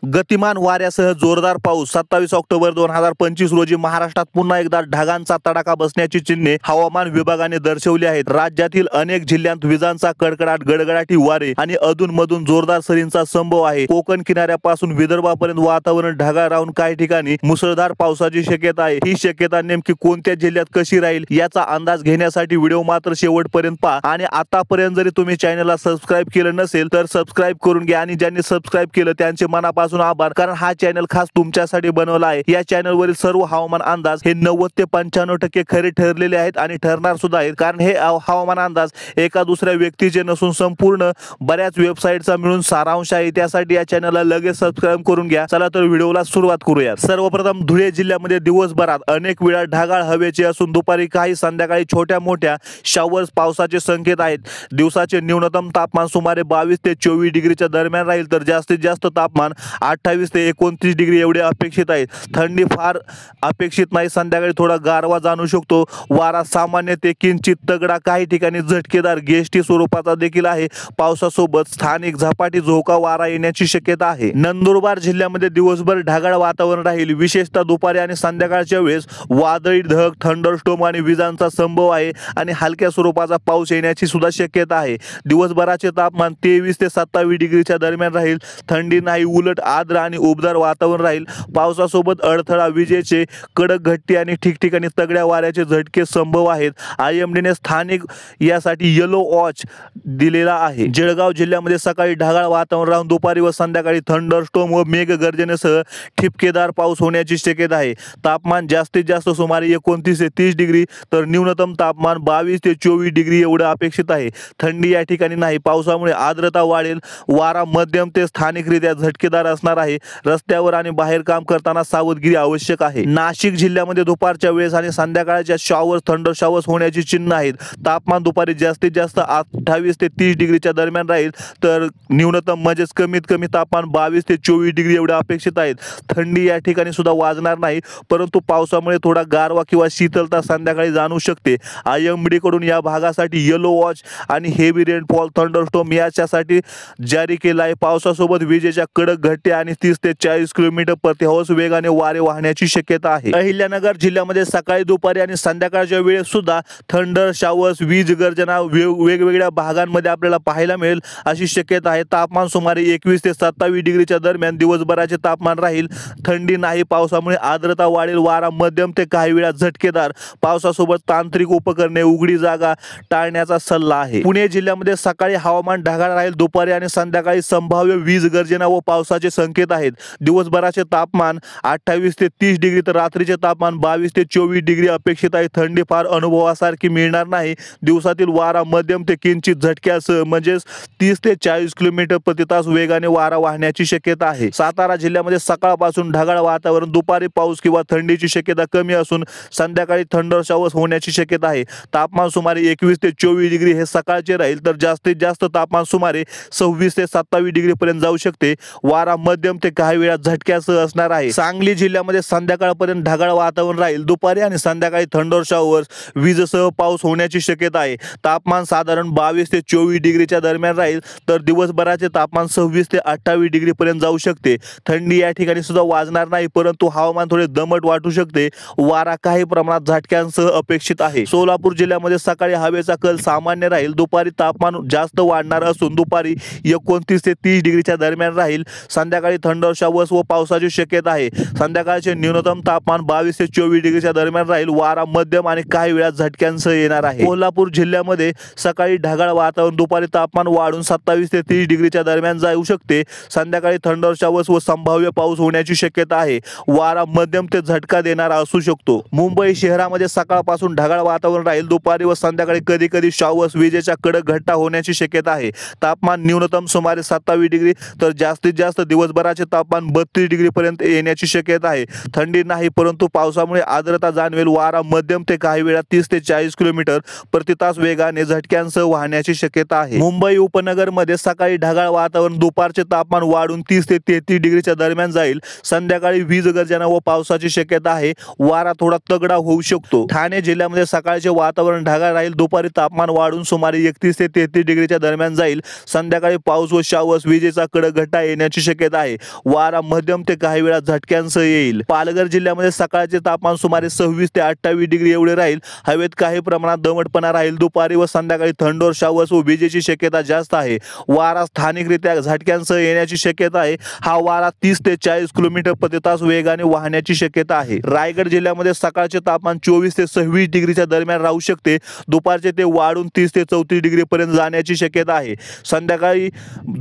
गतिमान वाऱ्यासह जोरदार पाऊस 27 ऑक्टोबर 2025 रोजी महाराष्ट्रात पुन्हा एकदा ढगांचा तडाखा बसण्याची चिन्हे हवामान विभागाने दर्शवली आहेत। राज्यातील अनेक जिल्ह्यांत विजांचा कडकडाट, गडगडाटी वारे आणि अधूनमधून जोरदार सरींचा संभव आहे। कोकण किनाऱ्यापासून विदर्भापर्यंत वातावरण ढगाळ राहून काही ठिकाणी मुसळधार पावसाची शक्यता आहे। ही शक्यता नेमकी कोणत्या जिल्ह्यात कशी राहील याचा अंदाज घेण्यासाठी व्हिडिओ मात्र शेवटपर्यंत पहा। आणि आतापर्यंत जरी तुम्ही चॅनलला सबस्क्राइब केलं नसेल तर सबस्क्राइब करून घ्या आणि ज्यांनी सबस्क्राइब केलं त्यांचे मनापासून आभार, कारण हा चॅनल खास तुमच्यासाठी बनवला आहे। या चॅनलवरील सर्व हवामान अंदाज हे 90 ते 95% खरे ठरलेले आहेत आणि ठरणार सुद्धा आहेत, कारण हे हवामान अंदाज एका दुसऱ्या व्यक्तीचे नसून संपूर्ण बऱ्याच वेबसाईटचा मिळून सारांश आहे। त्यासाठी या चॅनलला लगेच सबस्क्राइब करून घ्या। चला तर व्हिडिओला सुरुवात करूया। सर्वप्रथम धुळे जिल्ह्यामध्ये दिवसभरात अनेक वेळा ढगाळ हवेचे असून दुपारी काही संध्याकाळी छोट्या मोठ्या शावर्स पावसाचे संकेत आहेत। दिवसाचे न्यूनतम तापमान सुमारे 22 ते 24 डिग्रीच्या दरम्यान राहील, तर जास्तीत जास्त तापमान 28 ते 29 डिग्री एवढे अपेक्षित आहे। थंडी फार अपेक्षित नाही। संध्याकाळी थोडा गारवा जाणू शकतो। वारा सामान्य ते किंचित तगडा, काही ठिकाणी झटकेदार गेस्टी स्वरूपाचा देखील आहे। पावसासोबत स्थानिक झपाटी झोका वारा येण्याची शक्यता आहे। नंदुरबार जिल्ह्यामध्ये दिवसभर ढगाळ वातावरण राहील, विशेषतः दुपारी आणि संध्याकाळच्या वेळेस वादळी ढग, थंडरस्टॉर्म आणि विजांचा संभव आहे आणि हलक्या स्वरूपाचा पाऊस येण्याची सुद्धा शक्यता आहे। दिवसभराचे तापमान 23 ते 27 डिग्रीच्या दरम्यान राहील। थंडी नाही, उलट आर्द्र आणि उबदार वातावरण राहील। पावसासोबत अडथळा, विजेचे कडक घट्टी आणि ठिकठिकाणी तगड्या वाऱ्याचे झटके संभव आहेत। IMDने स्थानिक यासाठी येलो वॉच दिलेला आहे। जळगाव जिल्ह्यामध्ये सकाळी ढगाळ वातावरण राहून दुपारी व संध्याकाळी थंडरस्टॉर्म व मेघगर्जनेसह ठिपकेदार पाऊस होण्याची शक्यता आहे। तापमान जास्तीत जास्त सुमारे 29 ते 30 डिग्री तर न्यूनतम तापमान 22 ते 24 डिग्री एवढे अपेक्षित आहे। थंडी या ठिकाणी नाही। पावसामुळे आर्द्रता वाढेल। वारा मध्यम ते स्थानिकरित्या झटकेदार असणार आहे। रस्त्यावर आणि बाहेर काम करताना सावधगिरी आवश्यक आहे। नाशिक जिल्ह्यामध्ये दुपारच्या वेळेस आणि संध्याकाळच्या शॉवर्स, थंडर शॉवर्स होण्याची चिन्ह आहेत। तापमान दुपारी जास्तीत जास्त 28 ते 30 डिग्रीच्या दरम्यान राहील, तर न्यूनतम म्हणजेच कमीत कमी तापमान 22 ते 24 डिग्री एवढे अपेक्षित आहेत। थंडी या ठिकाणी सुद्धा वाजणार नाही, परंतु पावसामुळे थोडा गारवा किंवा शीतलता संध्याकाळी जाणवू शकते। IMD कडून या भागासाठी येलो वॉच आणि हेवी रेनफॉल, थंडरस्टॉर्म याच्यासाठी जारी केला आहे। पावसासोबत विजेच्या कडक घट्टी आणि 30 ते 40 किलोमीटर प्रति हॉर्स वेगाने वारे वाहण्याची शक्यता आहे। अहिल्यानगर जिल्ह्यामध्ये सकाळी, दुपारी आणि संध्याकाळच्या वेळेस सुद्धा थंडर शावर्स, वीज गर्जना वेगवेगळ्या भागांमध्ये आपल्याला पाहायला मिळेल अशी शक्यता आहे। तापमान सुमारे 21 ते 27 डिग्रीच्या दरम्यान दिवसभराचे तापमान राहील। थंडी नाही। पावसामुळे आर्द्रता वाढेल। वारा मध्यम ते काही वेळा झटकेदार। पावसासोबत तांत्रिक उपकरणे, उघडी जागा टाळण्याचा सल्ला आहे। पुणे जिल्ह्यामध्ये सकाळी हवामान ढगाळ राहील। दुपारी आणि संध्याकाळी संभाव्य वीज गर्जना व पावसाचे संकेत आहेत। दिवसभराचे तापमान 28 ते 30 डिग्री तर रात्रीचे तापमान 22 ते 24 डिग्री अपेक्षित आहे। थंडी फार अनुभवासारखी मिळणार नाही। दिवसातील वारा मध्यम ते किंचित झटक्यासह म्हणजेच 30 ते 40 किलोमीटर प्रति तास वेगाने वारा वाहण्याची शक्यता आहे। सातारा जिल्ह्यामध्ये सकाळपासून ढगाळ वातावरण, दुपारी पाऊस किंवा थंडीची शक्यता कमी असून संध्याकाळी थंडर शॉवर्स होण्याची शक्यता आहे। तापमान सुमारे 21 ते 24 डिग्री हे सकाळचे राहील, तर जास्तीत जास्त तापमान सुमारे 26 ते 27 डिग्री पर्यंत जाऊ शकते। वारा मध्यम ते काही वेळा झटक्यासह असणार आहे। सांगली जिल्ह्यामध्ये संध्याकाळपर्यंत ढगाळ वातावरण राहील। दुपारी आणि संध्याकाळी थंडर शॉवर्स, विजेसह पाऊस होण्याची शक्यता आहे। तापमान साधारण 22 ते 24 डिग्रीच्या दरम्यान राहील, तर दिवसभराचे तापमान 26 ते 28 डिग्री पर्यंत जाऊ शकते। थंडी या ठिकाणी सुद्धा वाजणार नाही, परंतु हवामान थोडे दमट वाटू शकते। वारा काही प्रमाणात झटक्यांसह अपेक्षित आहे। सोलापूर जिल्ह्यामध्ये सकाळी हवेचा कल सामान्य राहील। दुपारी तापमान जास्त वाढणार असून दुपारी 29 ते 30 डिग्रीच्या दरम्यान राहील। संध्याकाळी थंडर शॉवर्स व पावसाची शक्यता आहे। संध्याकाळचे न्यूनतम तापमान 22 ते 24 डिग्रीच्या दरम्यान राहील। वारा मध्यम आणि काही वेळा झटक्यांसह येणार आहे। कोल्हापूर जिल्ह्यामध्ये सकाळी ढगाळ वातावरण, दुपारी तापमान वाढून 27 ते 30 डिग्रीच्या दरम्यान जाऊ शकते। संध्याकाळी थंडर शॉवर्स व संभाव्य पाऊस होण्याची शक्यता आहे। वारा मध्यम ते झटका देणारा असू शकतो। मुंबई शहरामध्ये सकाळपासून ढगाळ वातावरण राहील। दुपारी व संध्याकाळी कधी कधी शॉवर्स, विजेच्या कडक घट्टा होण्याची शक्यता आहे। तापमान न्यूनतम सुमारे 27 डिग्री तर जास्तीत जास्त दिवसभराचे तापमान 32 डिग्री पर्यंत येण्याची शक्यता आहे। थंडी नाही, परंतु पावसामुळे आर्द्रता जाणवेल। वारा मध्यम ते काही वेळा 30 ते 40 किलोमीटर प्रति तास वेगाने झटक्यांसह वाहण्याची शक्यता आहे। मुंबई उपनगरमध्ये सकाळी ढगाळ वातावरण, दुपारचे तापमान वाढून 30 ते 33 डिग्रीच्या दरम्यान जाईल। संध्याकाळी वीज गर्जना व पावसाची शक्यता आहे। वारा थोडा तगडा होऊ शकतो। ठाणे जिल्ह्यामध्ये सकाळचे वातावरण ढगाळ राहील। दुपारी तापमान वाढून सुमारे 31 ते 33 डिग्रीच्या दरम्यान जाईल। संध्याकाळी पाऊस व शॉवर्स, विजेचा कडक घट्टा येण्याची शक्यता शक्यता आहे. वारा मध्यम ते काही वेळा झटक्यांसह येईल. पालघर जिल्ह्यामध्ये सकाळचे तापमान सुमारे 26 ते 28 डिग्री एवढे राहील. हवेत काही प्रमाणात दमटपणा राहील. दुपारी व संध्याकाळी थंडोर शावर्स व विजेची शक्यता जास्त आहे. वारा स्थानिकरित्या झटक्यांसह येण्याची शक्यता आहे. हा वारा 30 ते 40 किलोमीटर प्रति तास वेगाने वाहण्याची शक्यता आहे. रायगड जिल्ह्यामध्ये सकाळचे तापमान 24 ते 26 डिग्रीच्या दरम्यान राहू शकते. दुपारचे ते वाढून 30 ते 34 डिग्री पर्यंत जाण्याची शक्यता आहे. संध्याकाळी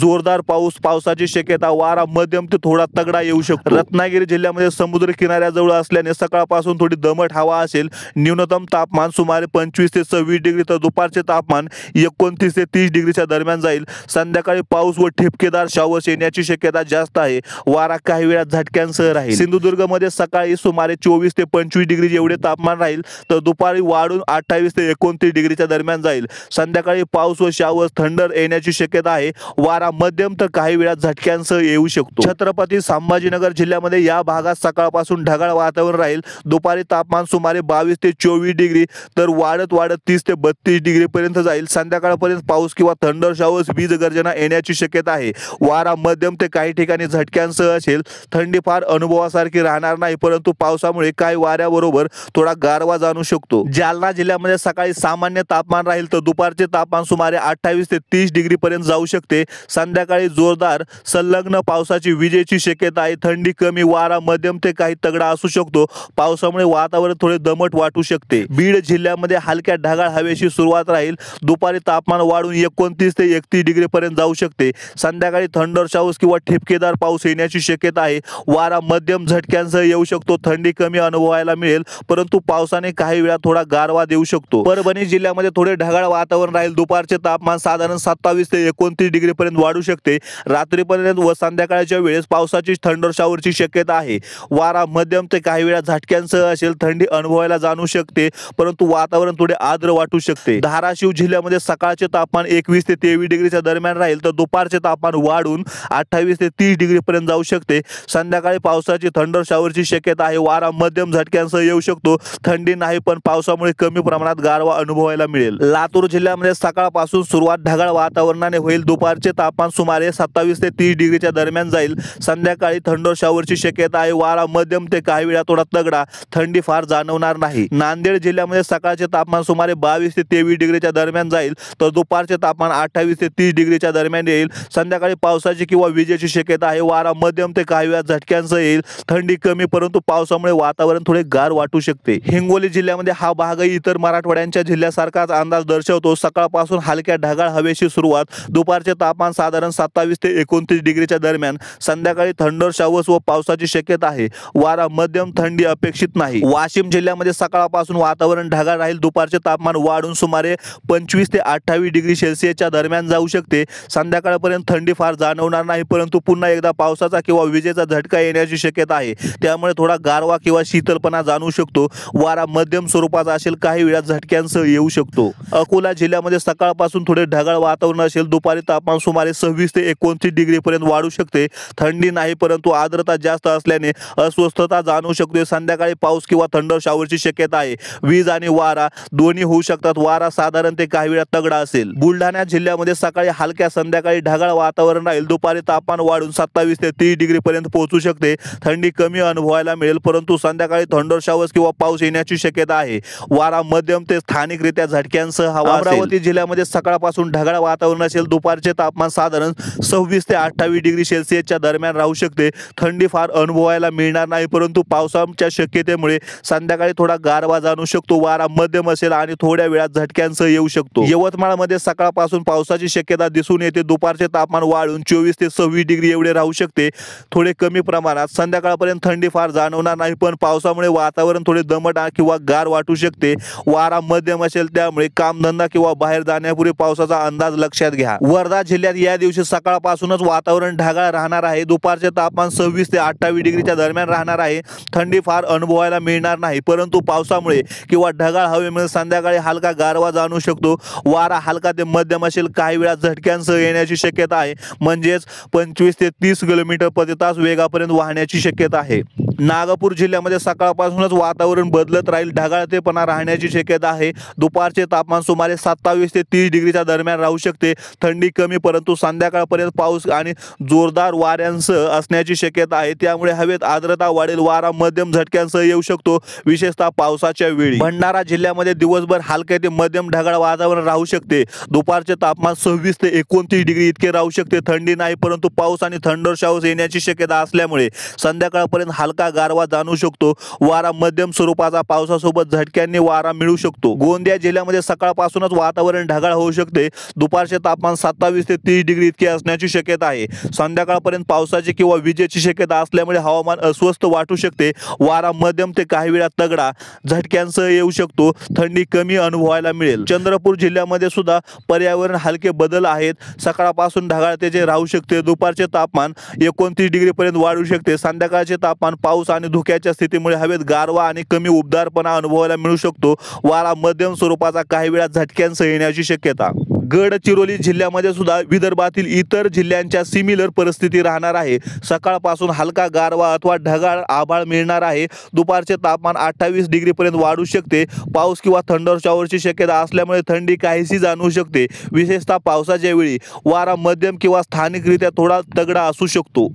जोरदार पावसाची शक्यता. वारा मध्यम ते थोडा तगडा येऊ शकतो. रत्नागिरी जिल्ह्यामध्ये समुद्र किनाऱ्याजवळ असल्याने सकाळपासून थोडी दमट हवा असेल. न्यूनतम तापमान सुमारे 25 ते 26 डिग्री तर दुपारचे तापमान 29 ते 30 डिग्रीच्या दरम्यान जाईल. संध्याकाळी पाऊस व ठिपकेदार शावर्स येण्याची शक्यता जास्त आहे. वारा काही वेळा झटक्यांसह राहील. सिंधुदुर्गमध्ये सकाळी सुमारे 24 ते 25 डिग्री एवढे तापमान राहील तर दुपारी वाढून 28 ते 29 डिग्रीच्या दरम्यान जाईल. संध्याकाळी पाऊस व शावर्स थंडर येण्याची शक्यता आहे. वारा मध्यम तर काही वेळा झटक्यांसह येऊ शकतो. छत्रपती संभाजीनगर जिल्ह्यामध्ये या भागात सकाळपासून ढगाळ वातावरण राहील. दुपारी तापमान सुमारे 22 ते 24 डिग्री तर वाढत 30 ते 32 डिग्री पर्यंत जाईल. संध्याकाळपर्यंत पाऊस किंवा थंडर शावर्स वीज गर्जना येण्याची शक्यता आहे. वारा मध्यम ते काही ठिकाणी झटक्यांसह असेल. थंडी फार अनुभवासारखी राहणार नाही परंतु पावसामुळे काही वाऱ्याबरोबर थोडा गारवा जाणू शकतो. जालना जिल्ह्यामध्ये सकाळी सामान्य तापमान राहील तर दुपारचे तापमान सुमारे 28 ते 30 डिग्री पर्यंत जाऊ शकते. संध्याकाळी जोरदार संलग्न पावसाची विजेची शक्यता आहे. थंडी कमी, वारा मध्यम ते काही तगडा असू शकतो. पावसामुळे वातावरण थोडे दमट वाटू शकते. बीड जिल्ह्यामध्ये हलक्या ढगाळ हवेची सुरुवात राहील. दुपारी तापमान वाढून 29 ते 31 डिग्री पर्यंत जाऊ शकते. संध्याकाळी थंडर शावर्स किंवा ठिपकेदार पाऊस येण्याची शक्यता आहे. वारा मध्यम झटक्यांसह येऊ शकतो. थंडी कमी अनुभवायला मिळेल परंतु पावसाने काही वेळा थोडा गारवा देऊ शकतो. परभणी जिल्ह्यामध्ये थोडे ढगाळ वातावरण राहील. दुपारचे तापमान साधारण 27 ते 29 डिग्री पर्यंत वाढू शकते. रात्रीपर्यंत व संध्याकाळच्या वेळेस पावसाची थंडर शावरची शक्यता आहे. वारा मध्यम ते काही वेळा झटक्यांसह असेल. थंडी अनुभवायला जाणू शकते परंतु वातावरण थोडे आर्द्र वाटू शकते. धाराशिव जिल्ह्यामध्ये सकाळचे तापमान 21 ते 23 डिग्रीच्या दरम्यान राहील तर दुपारचे तापमान वाढून 28 ते 30 डिग्री पर्यंत जाऊ शकते. संध्याकाळी पावसाची थंडर शावरची शक्यता आहे. वारा मध्यम झटक्यांसह येऊ शकतो. थंडी नाही पण पावसामुळे कमी प्रमाणात गारवा अनुभवायला मिळेल. लातूर जिल्ह्यामध्ये सकाळपासून सुरुवात ढगाळ वातावरणाने होईल. दुपारचे तापमान सुमारे 27 ते 30 डिग्रीच्या दरम्यान जाईल. संध्याकाळी थंडर शावरची शक्यता आहे. वारा मध्यम ते काही वेळा थोडा तगडा. थंडी फार जाणवणार नाही. नांदेड जिल्ह्यामध्ये सकाळचे तापमान सुमारे 22 ते 23 डिग्रीच्या दरम्यान जाईल तर दुपारचे तापमान 28 ते 30 डिग्रीच्या दरम्यान येईल. संध्याकाळी पावसाची किंवा विजेची शक्यता आहे. वारा मध्यम ते काही वेळा झटक्यांसह येईल. थंडी कमी परंतु पावसामुळे वातावरण थोडे गार वाटू शकते. हिंगोली जिल्ह्यामध्ये हा भागही इतर मराठवाड्यांच्या जिल्ह्यासारखाच अंदाज दर्शवतो. सकाळपासून हलक्या ढगाळ हवेची सुरुवात. दुपारचे तापमान साधारण 27 ते 29 डिग्रीच्या दरम्यान. संध्याकाळी थंडर शावर्स व पावसाची शक्यता आहे. वारा मध्यम, थंडी अपेक्षित नाही. वाशिम जिल्ह्यामध्ये सकाळपासून वातावरण ढगाळ राहील. दुपारचे तापमान वाढून सुमारे 25 ते 28 डिग्री सेल्सिअसच्या दरम्यान जाऊ शकते. संध्याकाळपर्यंत थंडी फार जाणवणार नाही परंतु पुन्हा एकदा पावसाचा किंवा विजेचा झटका येण्याची शक्यता आहे. त्यामुळे थोडा गारवा किंवा शीतलपणा जाणवू शकतो. वारा मध्यम स्वरूपाचा असेल. काही वेळा झटक्यांसह येऊ शकतो. अकोला जिल्ह्यामध्ये सकाळपासून थोडे ढगाळ वातावरण असेल. दुपारी तापमान सुमारे 26 ते 29 डिग्री पर्यंत वाढू शकते. थंडी नाही परंतु आर्द्रता जास्त असल्याने अस्वस्थता जाणवू शकते. संध्याकाळी पाऊस किंवा थंडर शावरची शक्यता आहे. वीज आणि वारा दोन्ही होऊ शकतात. वारा साधारण ते काही वेळा तगडा असेल. बुलढाणा जिल्ह्यामध्ये सकाळी हलक्या, संध्याकाळी ढगाळ वातावरण राहील. दुपारी तापमान वाढून 27 ते 30 डिग्री पर्यंत पोहोचू शकते. थंडी कमी अनुभवायला मिळेल परंतु संध्याकाळी थंडर शावर्स किंवा पाऊस येण्याची शक्यता आहे. वारा मध्यम ते स्थानिकरित्या झटक्यांसह हवा. अमरावती जिल्ह्यामध्ये सकाळपासून ढगाळ वातावरण असेल. दुपारचे तापमान साधारण 26 ते 28 डिग्री सेल्सिअसच्या दरम्यान राहू शकते. थंडी फार अनुभवायला मिळणार नाही परंतु पावसाच्या शक्यतेमुळे संध्याकाळी थोडा गारवा जाणू शकतो. वारा मध्यम असेल आणि थोड्या वेळात झटक्यांसह येऊ शकतो. यवतमाळमध्ये सकाळपासून पावसाची शक्यता दिसून येते. दुपारचे तापमान वाढून 24 ते 26 डिग्री एवढे राहू शकते. थोडे कमी प्रमाणात. संध्याकाळपर्यंत थंडी फार जाणवणार नाही पण पावसामुळे वातावरण थोडे दमट किंवा गार वाटू शकते. वारा मध्यम असेल त्यामुळे कामधंदा किंवा बाहेर जाण्यापूर्वी पावसाचा अंदाज लक्षात घ्या. वर्धा जिल्ह्यात या दिवशी सकाळपासूनच वातावरण ढगाळ राहणार आहे. दुपारचे तापमान 26 ते 28 डिग्रीच्या दरम्यान राहणार आहे. थंडी फार अनुभवायला मिळणार नाही परंतु पावसामुळे किंवा ढगाळ हवेमुळे संध्याकाळी हलका गारवा जाणवू शकतो. वारा हलका ते मध्यम असेल. काही वेळा झटक्यांसह येण्याची शक्यता आहे. म्हणजेच 25 ते 30 किलोमीटर प्रति तास वेगापर्यंत वाहण्याची शक्यता आहे. नागपूर जिल्ह्यामध्ये सकाळपासूनच वातावरण बदलत राहील, ढगाळतेपणा राहण्याची शक्यता आहे. दुपारचे तापमान सुमारे 27 ते 30 डिग्रीच्या दरम्यान राहू शकते. थंडी कमी परंतु संध्याकाळपर्यंत पाऊस आणि जोरदार वाऱ्यांसह असण्याची शक्यता आहे. त्यामुळे हवेत आर्द्रता वाढेल. वारा मध्यम झटक्यांसह येऊ शकतो, विशेषतः पावसाच्या वेळी. भंडारा जिल्ह्यामध्ये दिवसभर हलके ते मध्यम ढगाळ वातावरण राहू शकते. दुपारचे तापमान 26 ते 29 डिग्री इतके राहू शकते. थंडी नाही परंतु पाऊस आणि थंडर शावर्स येण्याची शक्यता असल्यामुळे संध्याकाळपर्यंत हलका गारवा जाणवू शकतो. वारा मध्यम स्वरूपाचा, पावसासोबत झटक्यांनी वारा मिळू शकतो. गोंदिया जिल्ह्यामध्ये सकाळपासूनच वातावरण ढगाळ होऊ शकते. दुपारचे तापमान 27 ते 30 डिग्री इतके असण्याची शक्यता आहे. संध्याकाळपर्यंत पावसाची किंवा विजेची शक्यता असल्यामुळे हवामान अस्वस्थ वाटू शकते. वारा मध्यम ते काही वेळा तगडा झटक्यांसह येऊ शकतो. थंडी कमी अनुभवायला मिळेल. चंद्रपूर जिल्ह्यामध्ये सुद्धा पर्यावरण हलके बदल आहेत. सकाळपासून ढगाळतेचे राहू शकते. दुपारचे तापमान 29 डिग्री पर्यंत वाढू शकते. संध्याकाळचे तापमान पाऊस आणि धुक्याच्या स्थितीमुळे हवेत गारवा आणि कमी उबदारपणा अनुभवायला मिळू शकतो. वारा मध्यम स्वरूपाचा, काही वेळा झटक्यांसह येण्याची शक्यता. गडचिरोली जिल्ह्यामध्ये सुद्धा विदर्भातील इतर जिल्ह्यांच्या सिमिलर परिस्थिती राहणार आहे. सकाळपासून हलका गारवा अथवा ढगाळ आभाळ मिळणार आहे. दुपारचे तापमान 28 डिग्री पर्यंत वाढू शकते. पाऊस किंवा थंडर शॉवरची शक्यता असल्यामुळे थंडी काहीशी जाणवू शकते, विशेषतः पावसाच्या वेळी. वारा मध्यम किंवा स्थानिकरित्या थोडा तगडा असू शकतो.